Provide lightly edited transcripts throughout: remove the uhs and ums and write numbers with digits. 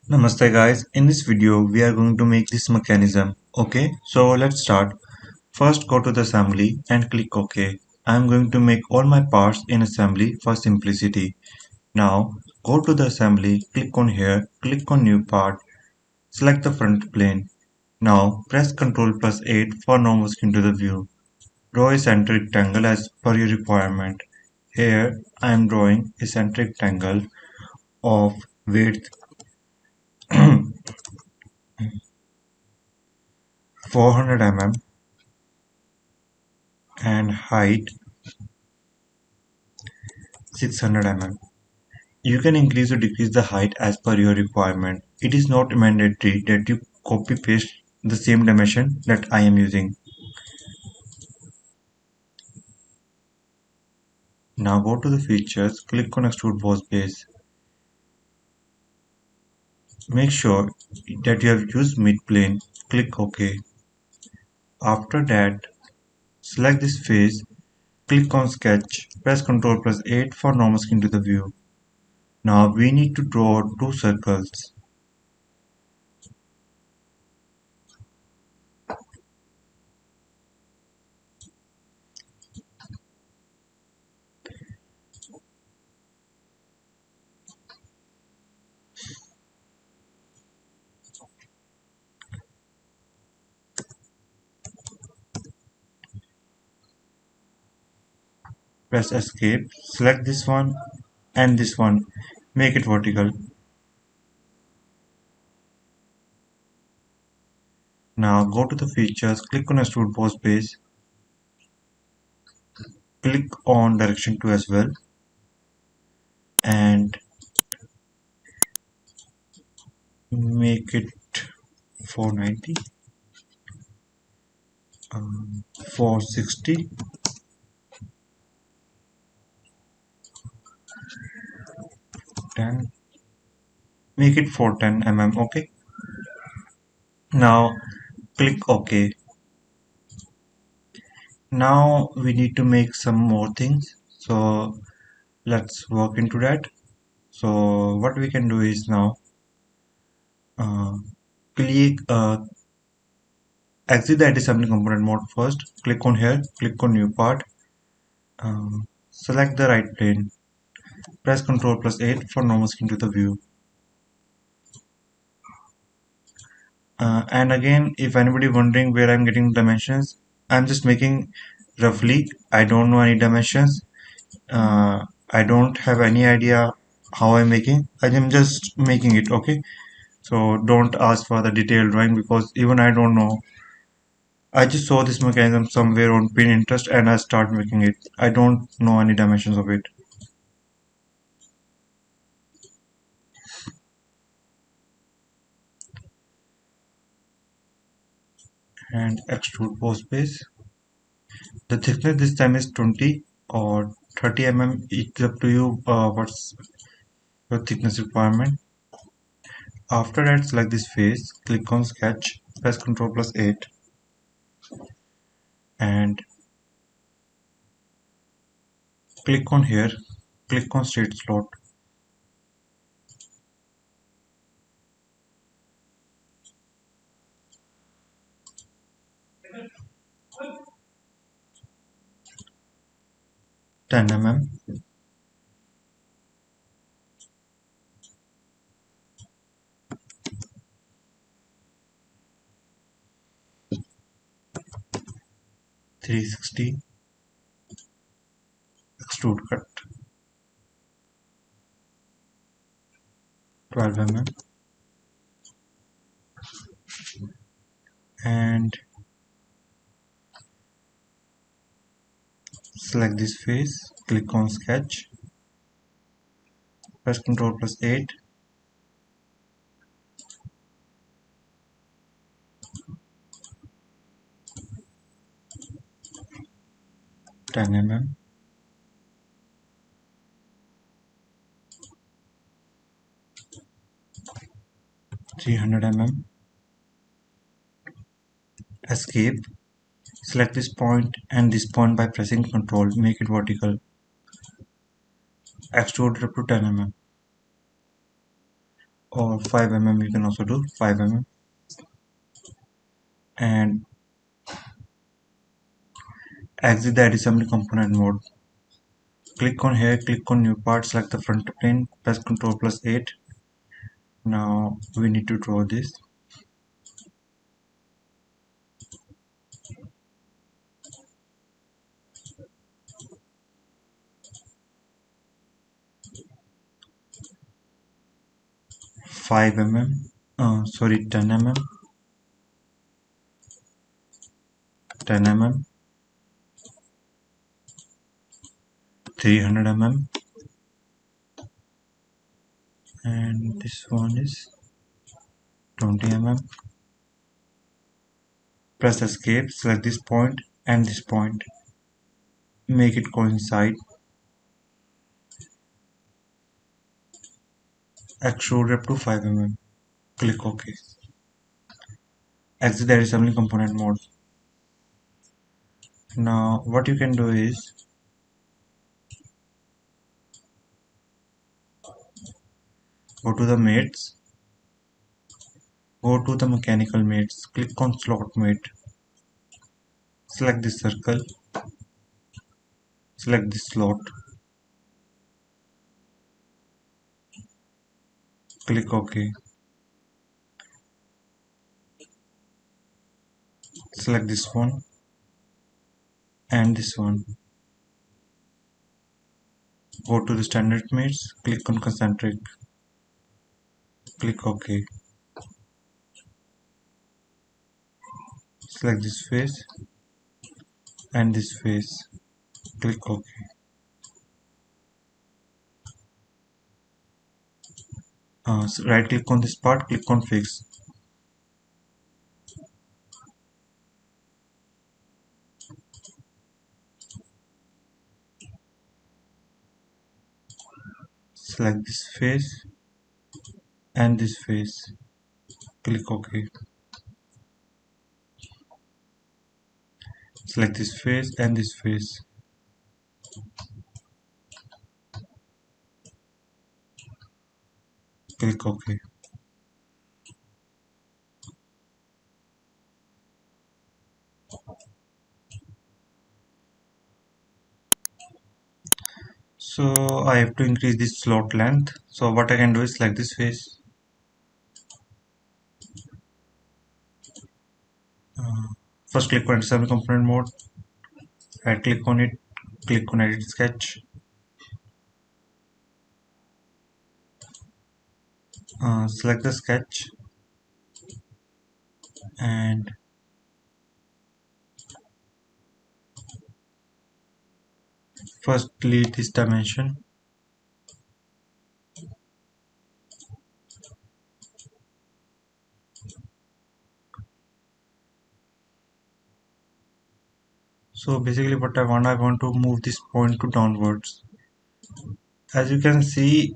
Namaste guys, in this video we are going to make this mechanism. Okay, so let's start. First go to the assembly and click OK. I am going to make all my parts in assembly for simplicity. Now go to the assembly, click on here, click on new part, select the front plane. Now press Ctrl plus 8 for now moving into the view. Draw a center rectangle as per your requirement. Here I am drawing a center rectangle of width 400 mm and height 600 mm. You can increase or decrease the height as per your requirement. It is not mandatory that you copy paste the same dimension that I am using. Now go to the features, click on extrude boss base. Make sure that you have used mid plane, click OK. After that, select this face, click on sketch, press Ctrl plus 8 for normal skin to the view. Now we need to draw two circles. Press escape, select this one and this one, make it vertical. Now go to the features, click on extrude boss base, click on direction 2 as well, and make it 490, 460, 10, make it 410 mm. Okay. Now click OK. Now we need to make some more things, so let's work into that. So what we can do is now click exit the assembly component mode first. Click on here, click on new part, select the right plane, press Ctrl plus 8 for normal skin to the view. And again, if anybody wondering where I'm getting dimensions, I'm just making roughly. I don't know any dimensions. I don't have any idea how I'm making. I am just making it. Okay, so don't ask for the detailed drawing because even I don't know. I just saw this mechanism somewhere on Pinterest and I start making it. I don't know any dimensions of it. And extrude post base. The thickness this time is 20 or 30 mm. It's up to you. What's your thickness requirement? After that, select this face, click on sketch, press Ctrl plus 8, and click on here, click on straight slot. Ten mm. .360 extrude cut 12 mm and select this face, click on sketch, press Ctrl plus 8, ten mm, 300 mm, escape, select this point and this point by pressing Ctrl, make it vertical, extrude up to 10 mm. or 5 mm, you can also do 5 mm. And exit the assembly component mode. Click on here, click on new part, select the front plane, press Ctrl plus 8. Now we need to draw this. Five mm, 10 mm, 10 mm, 300 mm, and this one is 20 mm. Press escape, select this point and this point, make it coincide, extrude up to 5 mm, click OK. Exit the assembly component mode. Now what you can do is go to the mates, go to the mechanical mates, click on slot mate, select this circle, select this slot, click OK, select this one and this one, go to the standard mates, click on concentric, click OK, select this face and this face, click OK. Right click on this part, click on fix, select this face and this face, click OK, select this face and this face, click OK. So I have to increase this slot length. So what I can do is select this face, first click on assembly component mode, right click on it, click on edit sketch, select the sketch and first delete this dimension. So basically what I want to move this point to downwards. As you can see,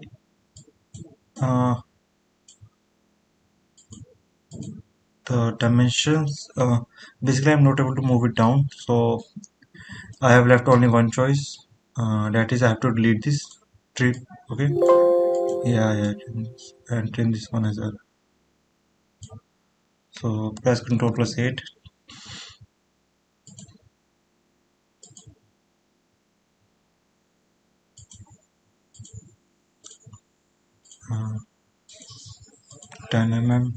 uh, the dimensions, basically I'm not able to move it down. So I have left only one choice. That is I have to delete this tree. Okay. Yeah, and trim this one as well. So press Ctrl plus 8. Uh, 10 mm,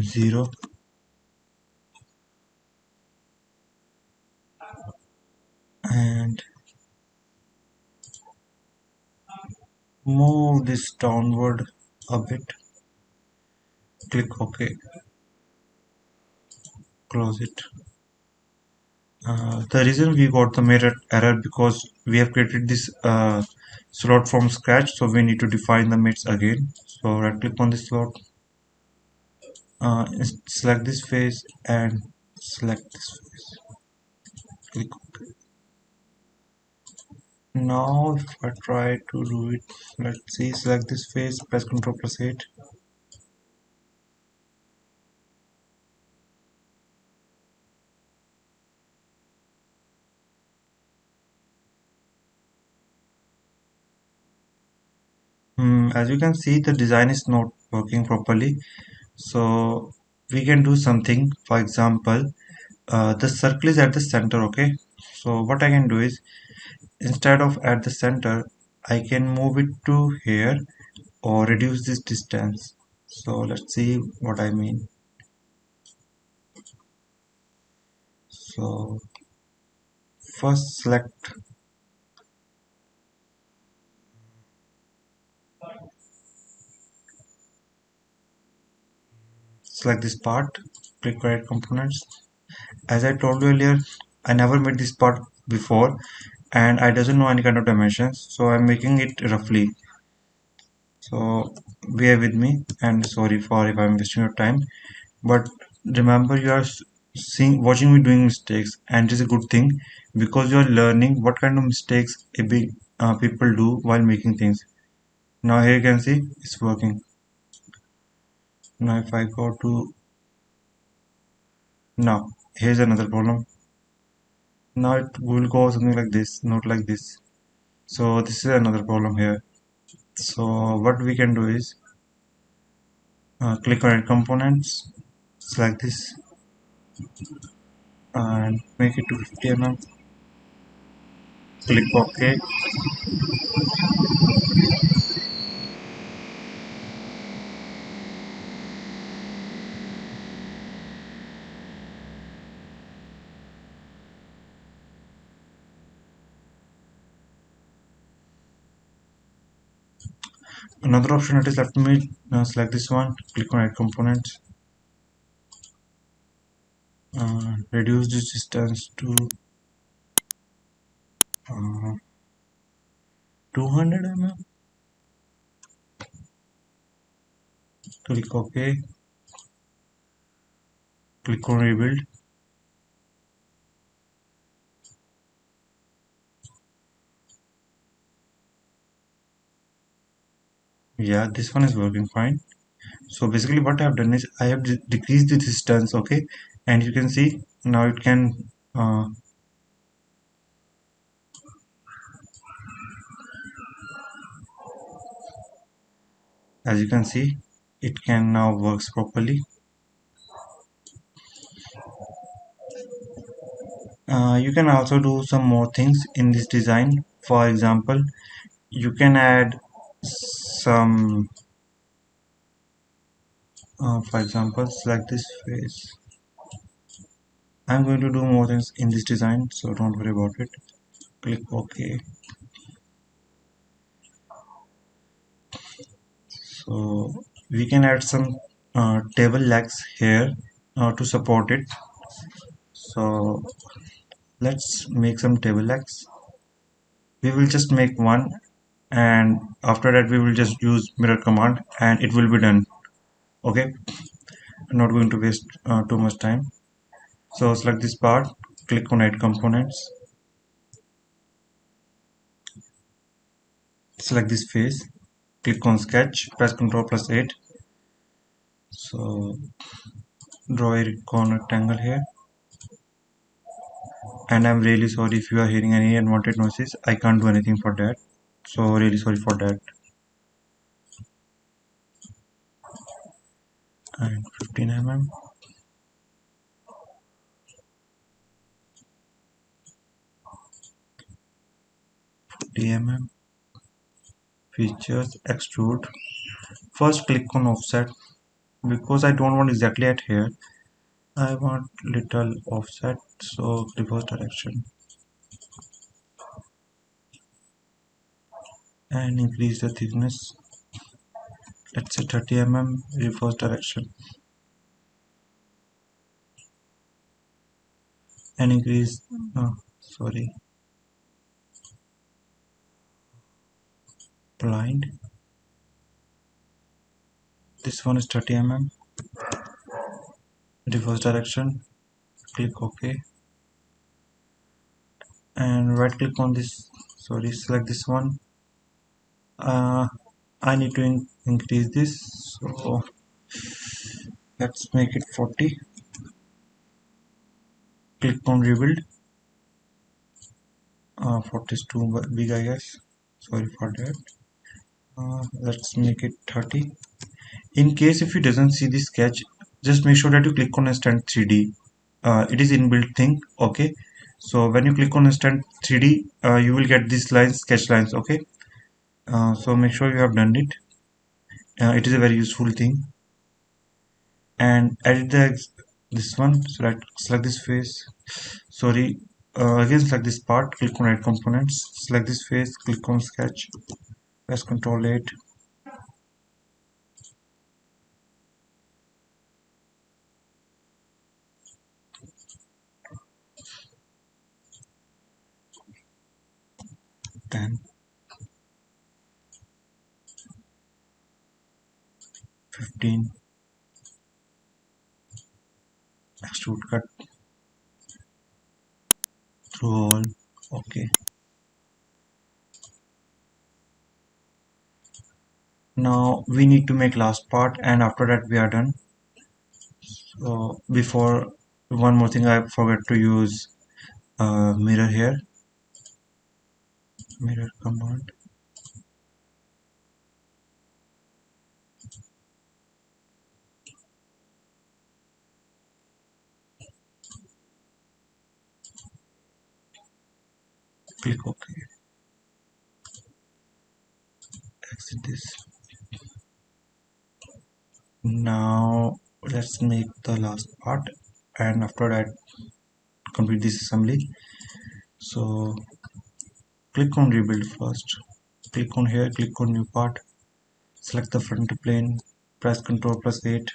0, and move this downward a bit. Click OK, close it. The reason we got the mirror error because we have created this slot from scratch, so we need to define the mates again. So right click on this slot, select this face and select this face. Click OK. Now if I try to do it, let's see, select this face, press Ctrl plus 8. as you can see, the design is not working properly. So we can do something. For example, the circle is at the center, okay? So what I can do is, instead of at the center, I can move it to here or reduce this distance. So let's see what I mean. So first select this part, click create components. As I told you earlier, I never made this part before and I doesn't know any kind of dimensions, so I'm making it roughly. So bear with me and sorry for if I'm wasting your time. But remember, you are seeing, watching me doing mistakes, and it is a good thing because you are learning what kind of mistakes a big people do while making things. Now here you can see it's working. Now if I go to, now here's another problem. Now it will go something like this, not like this. So this is another problem here. So what we can do is click on add components, select this and make it to 50 mm. Click OK. Another option that is left me, select this one, click on add components, reduce this distance to 200 mm. Click OK. Click on rebuild. Yeah, this one is working fine. So basically what I have done is I have decreased the distance, okay, and you can see now it can as you can see it can now works properly. You can also do some more things in this design. For example, you can add some for example, select this face. I'm going to do more things in this design, so don't worry about it. Click OK. So we can add some table legs here to support it. So let's make some table legs. We will just make one, and after that we will just use mirror command and it will be done. Okay, I'm not going to waste too much time. So select this part, click on add components, select this face, click on sketch, press Ctrl plus 8. So draw a corner rectangle here, and I'm really sorry if you are hearing any unwanted noises. I can't do anything for that, so really sorry for that. And 15 mm, 40 mm, features, extrude. First click on offset because I don't want exactly at here. I want little offset, so reverse direction and increase the thickness. Let's say 30 mm, reverse direction and increase. Sorry, blind. This one is 30 mm, reverse direction. Click OK and right click on this. Sorry, select this one. I need to increase this, so let's make it 40. Click on rebuild. 40 is too big, I guess. Sorry for that. Let's make it 30. In case if you doesn't see the sketch, just make sure that you click on instant 3D. It is inbuilt thing. Okay, so when you click on instant 3D, you will get these lines, sketch lines. Okay, so make sure you have done it. It is a very useful thing. And edit this one. Select this face. Sorry. Again, select this part. Click on edit components. Select this face. Click on sketch. Press Ctrl 8. Then 15. Extrude cut through all. Okay. Now we need to make last part, and after that we are done. So before, one more thing, I forgot to use mirror here. Mirror command. Click OK. Exit this. Now let's make the last part, and after that complete this assembly. So click on rebuild first. Click on here. Click on new part. Select the front plane. Press Ctrl plus 8.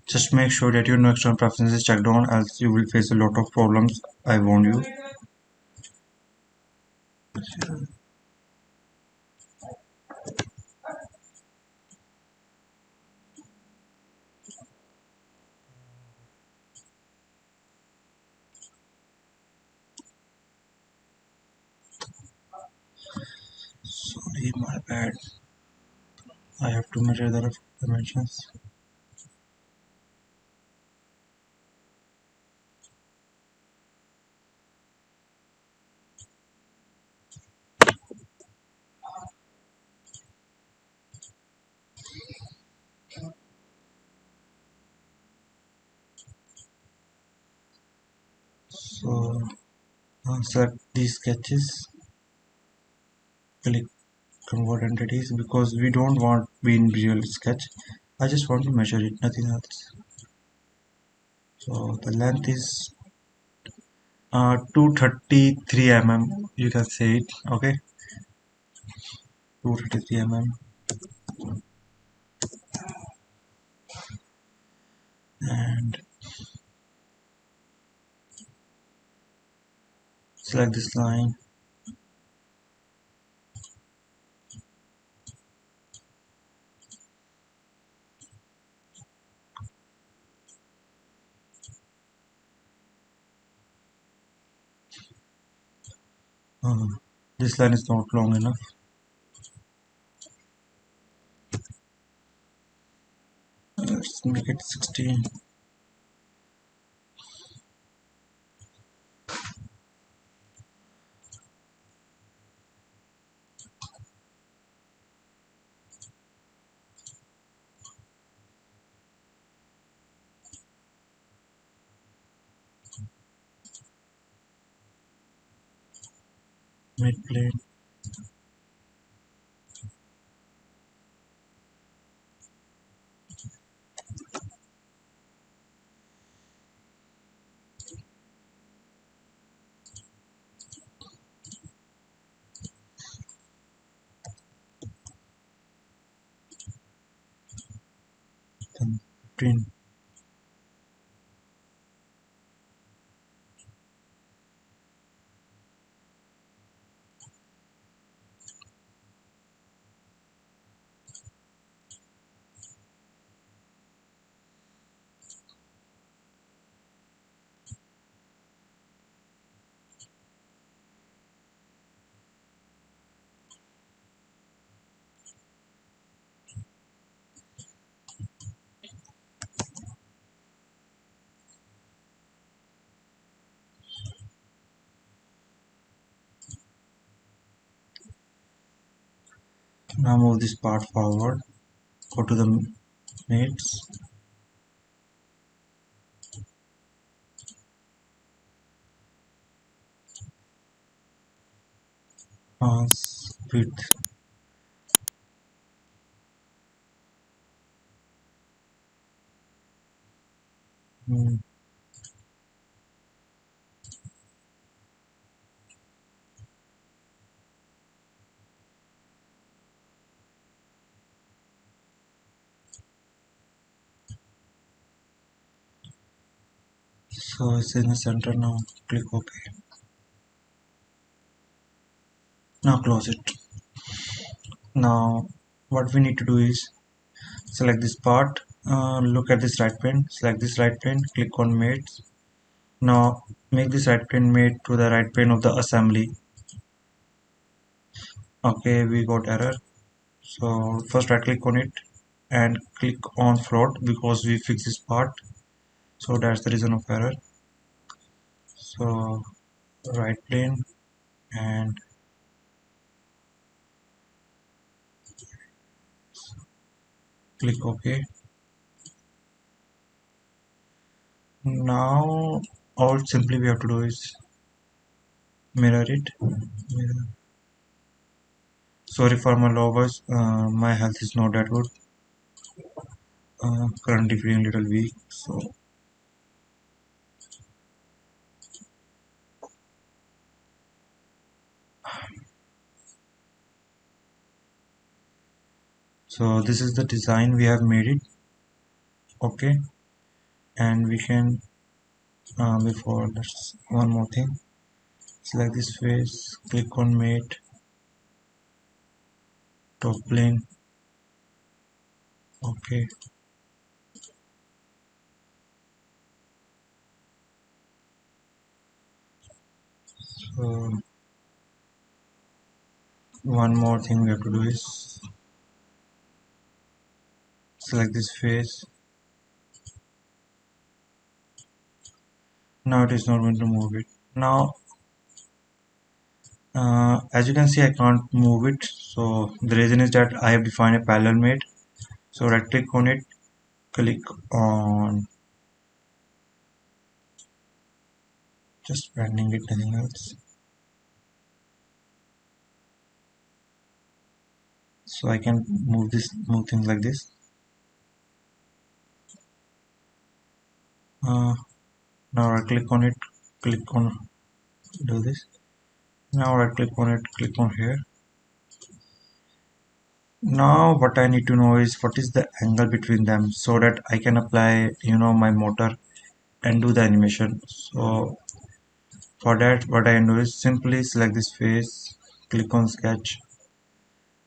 Just make sure that your no external preferences is checked on, else you will face a lot of problems. I warn you. Sorry, my bad. I have to measure the dimensions. So select these sketches. Click convert entities because we don't want be in real sketch. I just want to measure it, nothing else. So the length is 233 mm. You can say it. Okay, 233 mm. And select this line. Uh, this line is not long enough. Let's make it 16. Mid plane. 15. Now move this part forward. Go to the mates. Width. Hmm. So it's in the center now. Click OK. Now close it. Now what we need to do is select this part. Look at this right pane. Select this right pane. Click on mates. Now make this right pane mate to the right pane of the assembly. Okay, we got error. So first right click on it and click on float because we fix this part. So that's the reason of error. So right plane and click OK. Now all simply we have to do is mirror it. Mirror. Sorry for my low voice. My health is not that good. Currently feeling a little weak. So this is the design we have made it. Okay, and we can before let's one more thing. Select this face. Click on mate. Top plane. Okay. So one more thing we have to do is select this face. Now it is not going to move it. Now as you can see I can't move it. So the reason is that I have defined a parallel mate. So right click on it. Click on just bending it, nothing else. So I can move things like this. Uh, Now right click on it, click on do this. Now right click on it, click on here. Now what I need to know is what is the angle between them so that I can apply my motor and do the animation. So for that what I can do is simply select this face, click on sketch,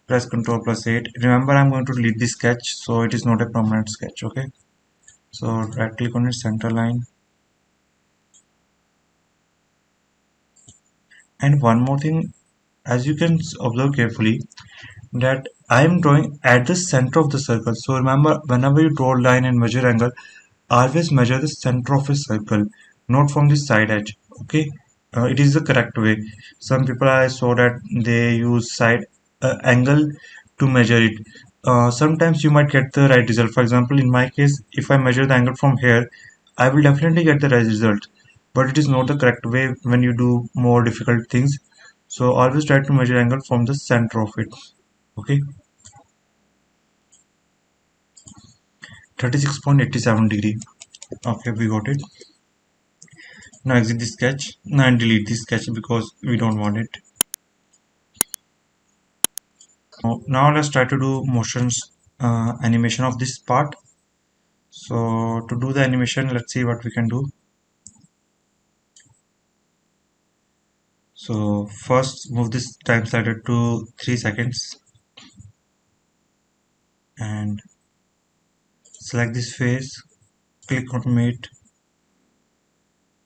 press Ctrl plus 8. Remember I'm going to delete this sketch so it is not a permanent sketch. Okay, so right click on it, center line. And one more thing, as you can observe carefully, that I am drawing at the center of the circle. So remember, whenever you draw a line and measure angle, always measure the center of a circle, not from the side edge. Okay, it is the correct way. Some people I saw that they use side angle to measure it. Sometimes you might get the right result. For example, in my case, if I measure the angle from here, I will definitely get the right result. But it is not the correct way when you do more difficult things. So always try to measure angle from the center of it. Okay, 36.87 degree. Okay, we got it. Now exit the sketch and delete this sketch because we don't want it. Now let's try to do motions animation of this part. So to do the animation, let's see what we can do. So first move this time slider to 3 seconds and select this face, click automate,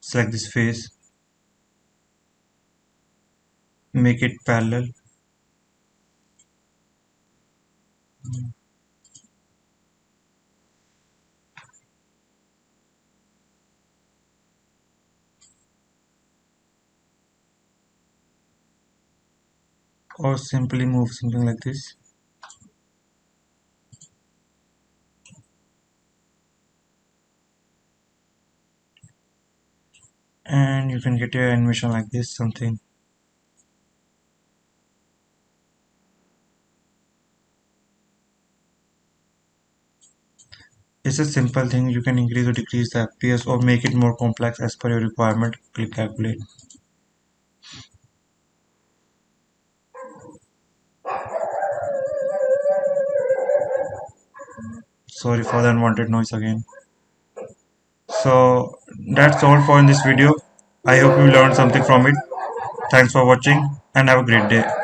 select this face, make it parallel, or simply move something like this. And you can get your animation like this, something. It's a simple thing. You can increase or decrease the FPS or make it more complex as per your requirement. Click calculate. Sorry for the unwanted noise again. So that's all for in this video. I hope you learned something from it. Thanks for watching and have a great day.